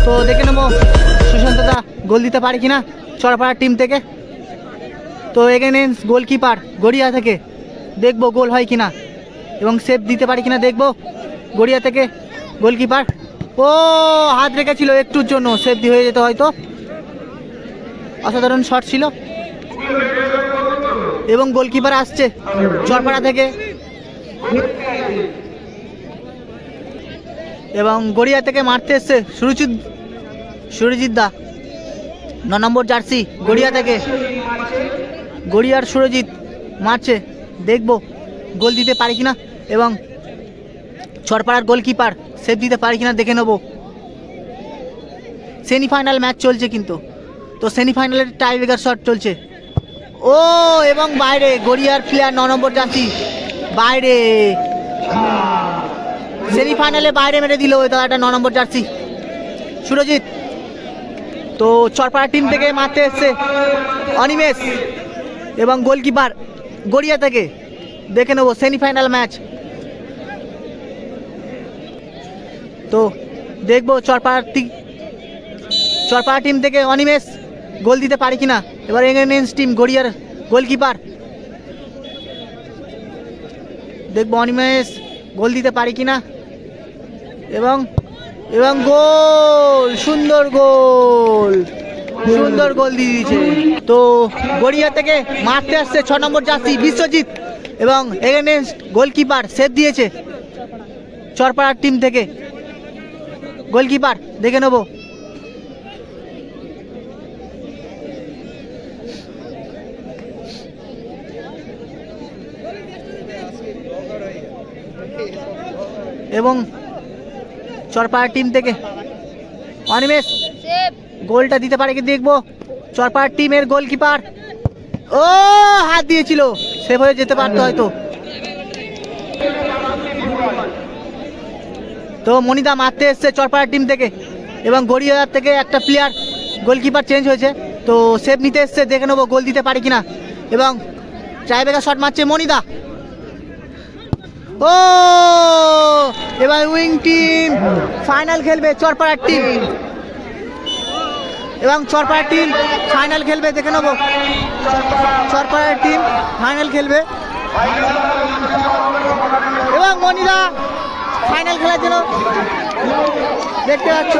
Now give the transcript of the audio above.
তো দেখে নেবো সুশান্ত দা গোল দিতে পারে কিনা চড়পাড়ার টিম থেকে। তো এগেইনস্ট গোলকিপার গড়িয়া থেকে, দেখবো গোল হয় কিনা এবং সেভ দিতে পারে কিনা দেখবো গড়িয়া থেকে গোলকিপার। ও হাত রেখেছিল একটুর জন্য, সেভ দিয়ে হয়ে যেত হয়তো। অসাধারণ শট ছিল এবং গোলকিপার আসছে চরপাড়া থেকে এবং গড়িয়া থেকে মারতে এসছে সুরজিৎ দা, 9 নম্বর জার্সি গড়িয়া থেকে। গড়িয়ার সুরজিৎ মারছে, দেখবো গোল দিতে পারে কিনা এবং চরপাড়ার গোলকিপার সেভ দিতে পারে কিনা দেখে নেব। সেমিফাইনাল ম্যাচ চলছে কিন্তু, তো সেমিফাইনালের টাইব্রেকার শট চলছে। ও এবং বাইরে গড়িয়ার প্লেয়ার 9 নম্বর জার্সি বাইরে, সেমিফাইনালে বাইরে মেরে দিল ওই দাদাটা 9 নম্বর জার্সি সুরজিৎ। তো চরপাড়া টিম থেকে মারতে এসছে অনিমেষ এবং গোলকিপার গড়িয়া থেকে, দেখে নেবো সেমিফাইনাল ম্যাচ। তো দেখবো চরপাড়া টিম থেকে অনিমেষ গোল দিতে পারে কিনা। এবার এগেইনস্ট টিম গড়িয়ার গোলকিপার, দেখবো অনিমেষ গোল দিতে পারে কিনা এবং এবং গোল, সুন্দর গোল দিয়ে দিয়েছে। তো গড়িয়া থেকে মারতে আসছে 6 নম্বর জার্সি বিশ্বজিৎ এবং এগেইনস্ট গোলকিপার সেভ দিয়েছে চরপাড়ার টিম থেকে গোলকিপার, দেখে নেব। এবং চরপাড়ার টিম থেকে অনিমেষ গোলটা দিতে পারে কি দেখবো। চরপাড়ার টিমের গোলকিপার ও হাত দিয়েছিল, সেভ হয়ে যেতে পারতো হয়তো। তো মনিদা মারতে এসছে চরপাড়ার টিম থেকে এবং গড়িয়া থেকে একটা প্লেয়ার গোলকিপার চেঞ্জ হয়েছে, তো সেভ নিতে এসছে, দেখে নেবো গোল দিতে পারে কিনা এবং ট্রাইব্রেকার শট মারছে মনিদা। ও এবার উইং টিম ফাইনাল খেলবে চরপাড়ার টিম এবং চরপাড়ার টিম ফাইনাল খেলবে, দেখে নেবো চরপাড়ার টিম ফাইনাল খেলবে এবং মনিদা ফাইনাল খেলার জন্য দেখতে পাচ্ছ